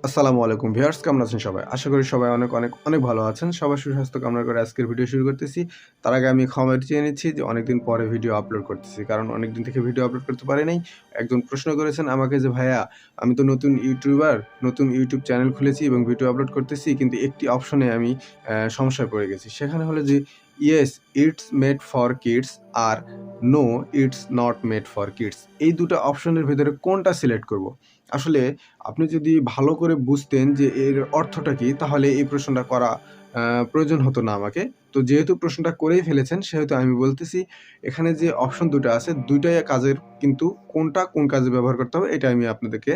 আসসালামু আলাইকুম ভিউয়ার্স, কেমন আছেন সবাই? আশা করি সবাই অনেক ভালো আছেন। সবার সুস্বাস্থ্য কামনা করে আজকের ভিডিও শুরু করতেছি। তার আগে আমি ক্ষমা চেয়ে নিচ্ছি যে অনেকদিন পরে ভিডিও আপলোড করতেছি। কারণ অনেকদিন থেকে ভিডিও আপলোড করতে পারি নাই। একজন প্রশ্ন করেছেন আমাকে যে, "ভাইয়া, আমি তো নতুন ইউটিউবার, নতুন ইউটিউব চ্যানেল খুলেছি এবং ভিডিও আপলোড করতেছি। কিন্তু একটি অপশনে আমি সমস্যায় পড়ে গেছি। সেখানে হলো যে yes, it's made for kids আর no, it's not made for kids. এই ২ টা অপশনের ভেতরে কোনটা সিলেক্ট করব?" আসলে আপনি যদি ভালো করে বুঝতেন যে এর অর্থটা কী, তাহলে এই প্রশ্নটা করা প্রয়োজন হতো না আমাকে। তো যেহেতু প্রশ্নটা করেই ফেলেছেন, সেহেতু আমি বলতেছি এখানে যে অপশন ২ টা আছে, ২ টাই কাজের, কিন্তু কোনটা কোন কাজে ব্যবহার করতে হবে এটা আমি আপনাদেরকে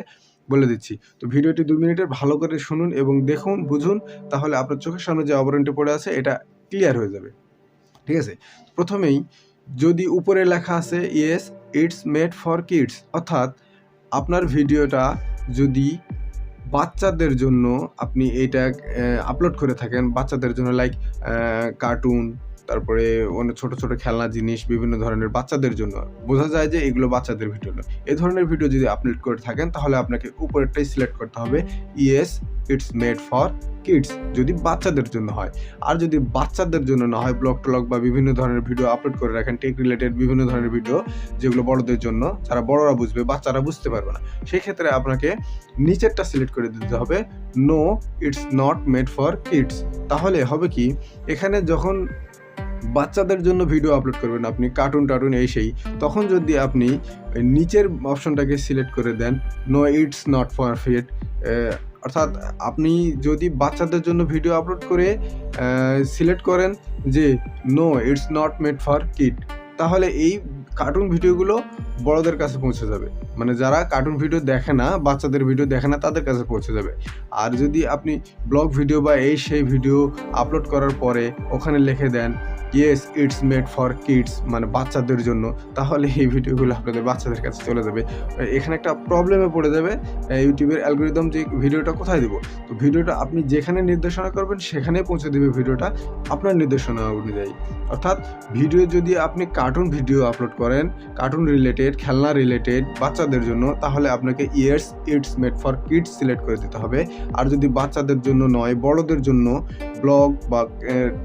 বলে দিচ্ছি। তো ভিডিওটি ২ মিনিটের ভালো করে শুনুন এবং দেখুন, বুঝুন, তাহলে আপনার চোখের সামনে যে আবরণটি পড়ে আছে এটা ক্লিয়ার হয়ে যাবে। ঠিক আছে? প্রথমেই যদি উপরে লেখা আছে yes, it's made for kids, অর্থাৎ আপনার ভিডিওটা যদি বাচ্চাদের জন্য আপনি এইটা আপলোড করে থাকেন, বাচ্চাদের জন্য লাইক কার্টুন, তারপরে ছোট খেলনা জিনিস, বিভিন্ন ধরনের বাচ্চাদের জন্য। বোঝা যায় যে এগুলো বাচ্চাদের ভিডিও নয়। এ ধরনের ভিডিও যদি আপলোড করে থাকেন, তাহলে আপনাকে উপরেরটাই সিলেক্ট করতে হবে, yes, it's made for kids, যদি বাচ্চাদের জন্য হয়। আর যদি বাচ্চাদের জন্য না হয়, ব্লগ-টলগ বা বিভিন্ন ধরনের ভিডিও আপলোড করে রাখেন, টেক রিলেটেড বিভিন্ন ধরনের ভিডিও, যেগুলো বড়দের জন্য, যারা বড়রা বুঝবে, বাচ্চারা বুঝতে পারবে না। সেক্ষেত্রে আপনাকে নিচেরটা সিলেক্ট করে দিতে হবে, no, it's not made for kids. তাহলে হবে কি, এখানে যখন বাচ্চাদের জন্য ভিডিও আপলোড করবেন আপনি, কার্টুন এই সেই, তখন যদি আপনি নিচের অপশনটাকে সিলেক্ট করে দেন, no, it's not for kid, অর্থাৎ আপনি যদি বাচ্চাদের জন্য ভিডিও আপলোড করে সিলেক্ট করেন যে no, it's not made for kid, তাহলে এই কার্টুন ভিডিওগুলো বড়দের কাছে পৌঁছে যাবে। মানে যারা কার্টুন ভিডিও দেখে না, বাচ্চাদের ভিডিও দেখে না, তাদের কাছে পৌঁছে যাবে। আর যদি আপনি ব্লগ ভিডিও বা এই সেই ভিডিও আপলোড করার পরে ওখানে লিখে দেন yes, it's made for kids, মানে বাচ্চাদের জন্য, তাহলে এই ভিডিওগুলো আপনাদের বাচ্চাদের কাছে চলে যাবে। এখানে একটা প্রবলেমে পড়ে যাবে ইউটিউবের অ্যালগরিদম, যে ভিডিওটা কোথায় দিব। তো ভিডিওটা আপনি যেখানে নির্দেশনা করবেন সেখানেই পৌঁছে দেবে ভিডিওটা আপনার নির্দেশনা অনুযায়ী। অর্থাৎ ভিডিও যদি আপনি কার্টুন ভিডিও আপলোড করেন, কার্টুন রিলেটেড, খেলনা রিলেটেড, বাচ্চাদের জন্য, তাহলে আপনাকে yes, it's made for kids select করে দিতে হবে। আর যদি বাচ্চাদের জন্য নয়, বড়দের জন্য ব্লগ বা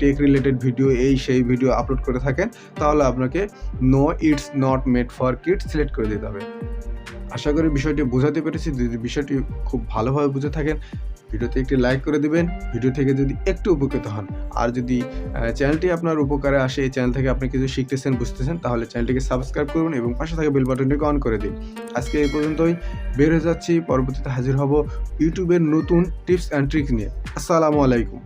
টেক রিলেটেড ভিডিও, এই সেই ভিডিও আপলোড করে থাকেন, তাহলে আপনাকে no, it's not made for kids select করে দিতে হবে। আশা করি বিষয়টি বোঝাতে পেরেছি। যদি বিষয়টি খুব ভালোভাবে বুঝে থাকেন, ভিডিওতে একটি লাইক করে দিবেন, ভিডিও থেকে যদি একটু উপকৃত হন। আর যদি চ্যানেলটি আপনার উপকারে আসে, এই চ্যানেল থেকে আপনি কিছু শিখতেছেন, বুঝতেছেন, তাহলে চ্যানেলটিকে সাবস্ক্রাইব করুন এবং পাশে থাকা বেল বাটনটিকে অন করে দিন। আজকে এই পর্যন্তই, বের হয়ে যাচ্ছি। পরবর্তীতে হাজির হব ইউটিউবের নতুন টিপস অ্যান্ড ট্রিক্স নিয়ে। আসসালামু আলাইকুম।